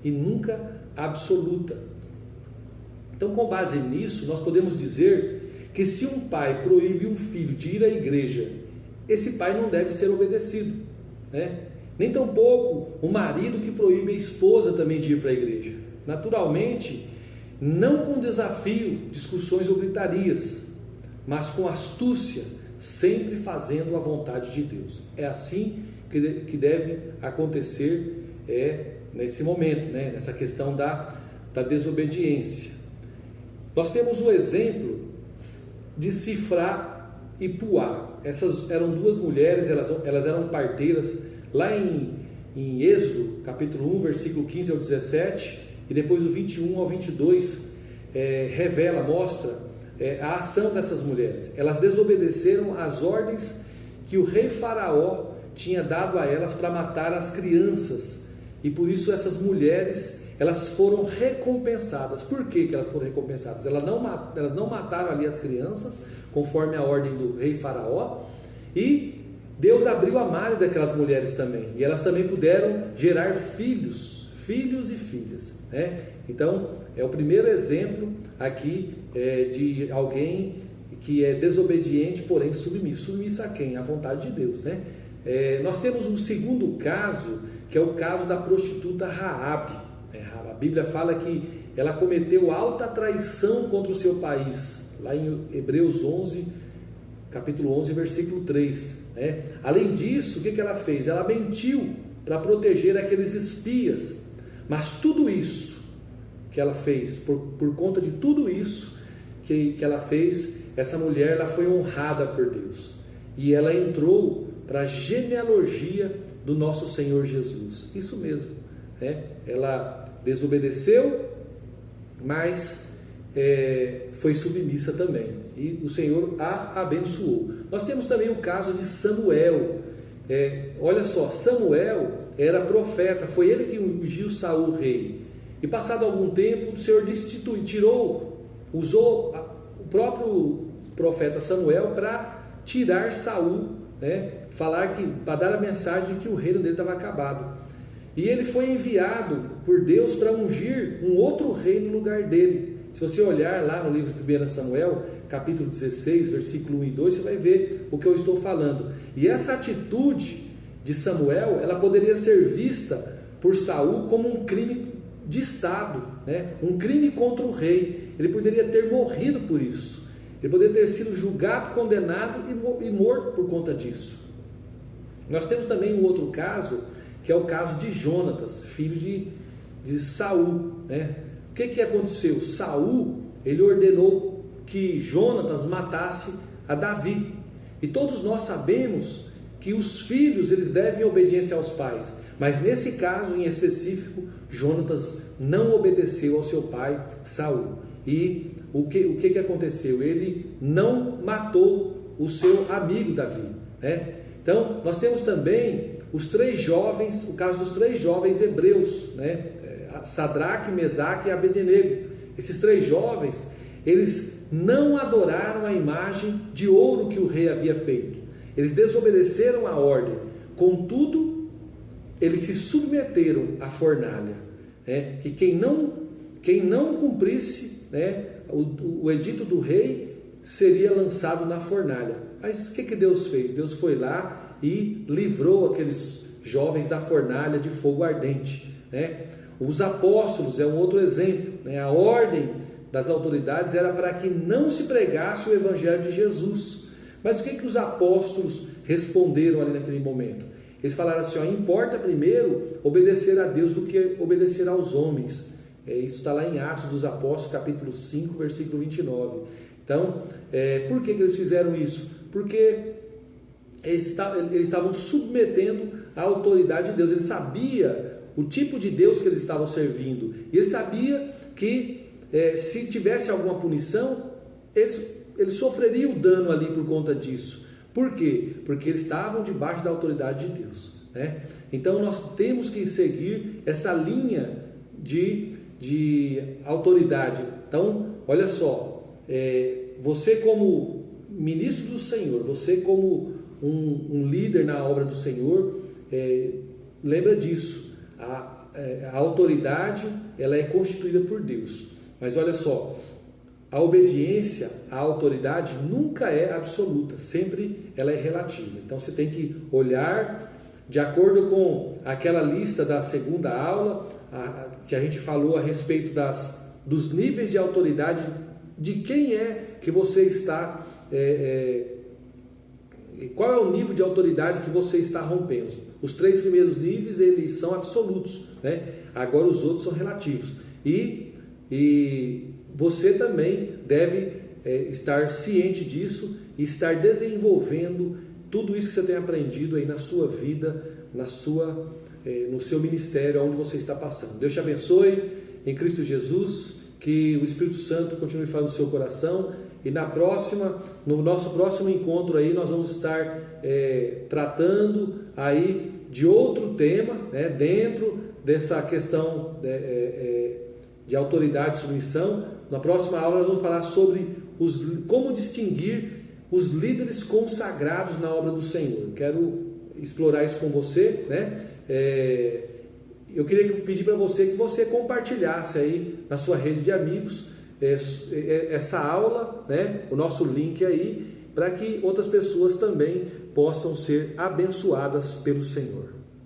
e nunca absoluta. Então, com base nisso, nós podemos dizer que se um pai proíbe um filho de ir à igreja, esse pai não deve ser obedecido, né? Nem tampouco o marido que proíbe a esposa também de ir para a igreja. Naturalmente, não com desafio, discussões ou gritarias, mas com astúcia, sempre fazendo a vontade de Deus. É assim que deve acontecer nesse momento, né? Nessa questão da desobediência. Nós temos o exemplo de Sifrá e Puá. Essas eram duas mulheres, elas eram parteiras, lá em Êxodo, capítulo 1, versículo 15 ao 17, e depois do 21 ao 22, mostra a ação dessas mulheres. Elas desobedeceram às ordens que o rei Faraó tinha dado a elas para matar as crianças, e por isso essas mulheres, elas foram recompensadas. Por que elas foram recompensadas? Elas não mataram ali as crianças, conforme a ordem do rei Faraó, e Deus abriu a malha daquelas mulheres também, e elas também puderam gerar filhos e filhas, né? Então, é o primeiro exemplo aqui de alguém que é desobediente, porém submisso. Submisso a quem? À vontade de Deus, né? Nós temos um segundo caso, que é o caso da prostituta Raabe. A Bíblia fala que ela cometeu alta traição contra o seu país, lá em Hebreus 11, capítulo 11, versículo 3. Além disso, o que ela fez? Ela mentiu para proteger aqueles espias. Mas tudo isso que ela fez, por conta de tudo isso que ela fez, essa mulher ela foi honrada por Deus. E ela entrou para a genealogia do nosso Senhor Jesus. Isso mesmo. Ela desobedeceu, mas foi submissa também. E o Senhor a abençoou. Nós temos também o caso de Samuel. Olha só, Samuel era profeta, foi ele que ungiu Saul rei. E passado algum tempo, o Senhor usou o próprio profeta Samuel para tirar Saul, para dar a mensagem que o reino dele estava acabado. E ele foi enviado por Deus para ungir um outro rei no lugar dele. Se você olhar lá no livro de 1 Samuel, capítulo 16, versículo 1 e 2, você vai ver o que eu estou falando. E essa atitude de Samuel, ela poderia ser vista por Saul como um crime de Estado, um crime contra o rei. Ele poderia ter morrido por isso. Ele poderia ter sido julgado, condenado e morto por conta disso. Nós temos também um outro caso, que é o caso de Jonatas, filho de Saul. O que aconteceu? Saul, ele ordenou que Jonatas matasse a Davi. E todos nós sabemos que os filhos, eles devem obediência aos pais. Mas nesse caso em específico, Jonatas não obedeceu ao seu pai Saul. E o que aconteceu? Ele não matou o seu amigo Davi. Então, nós temos também os três jovens, o caso dos três jovens hebreus, Sadraque, Mesaque e Abednego. Esses três jovens, eles não adoraram a imagem de ouro que o rei havia feito. Eles desobedeceram a ordem. Contudo, eles se submeteram à fornalha. Que quem não cumprisse o edito do rei seria lançado na fornalha. Mas o que Deus fez? Deus foi lá e livrou aqueles jovens da fornalha de fogo ardente. Os apóstolos é um outro exemplo. A ordem das autoridades era para que não se pregasse o evangelho de Jesus. Mas o que os apóstolos responderam ali naquele momento? Eles falaram assim: importa primeiro obedecer a Deus do que obedecer aos homens. Isso está lá em Atos dos Apóstolos, capítulo 5, versículo 29. Então, por que eles fizeram isso? Porque eles estavam submetendo a autoridade de Deus. Eles sabiam o tipo de Deus que eles estavam servindo. E eles sabiam que se tivesse alguma punição, eles sofreriam dano ali por conta disso. Por quê? Porque eles estavam debaixo da autoridade de Deus. Então nós temos que seguir essa linha de autoridade. Então, olha só, você como ministro do Senhor, você como um líder na obra do Senhor, lembra disso. a autoridade ela é constituída por Deus. Mas olha só, a obediência à autoridade nunca é absoluta, sempre ela é relativa. Então você tem que olhar de acordo com aquela lista da segunda aula, que a gente falou a respeito dos níveis de autoridade, de quem é que você está, qual é o nível de autoridade que você está rompendo. Os 3 primeiros níveis, eles são absolutos, né? Agora os outros são relativos. E você também deve estar ciente disso e estar desenvolvendo tudo isso que você tem aprendido aí na sua vida, no seu ministério, onde você está passando. Deus te abençoe em Cristo Jesus, que o Espírito Santo continue falando no seu coração, e no nosso próximo encontro aí nós vamos estar tratando aí de outro tema, né, dentro dessa questão de autoridade e submissão. Na próxima aula nós vamos falar sobre como distinguir os líderes consagrados na obra do Senhor. Quero explorar isso com você, né? Eu queria pedir para você que você compartilhasse aí na sua rede de amigos essa aula, né? O nosso link aí, para que outras pessoas também possam ser abençoadas pelo Senhor.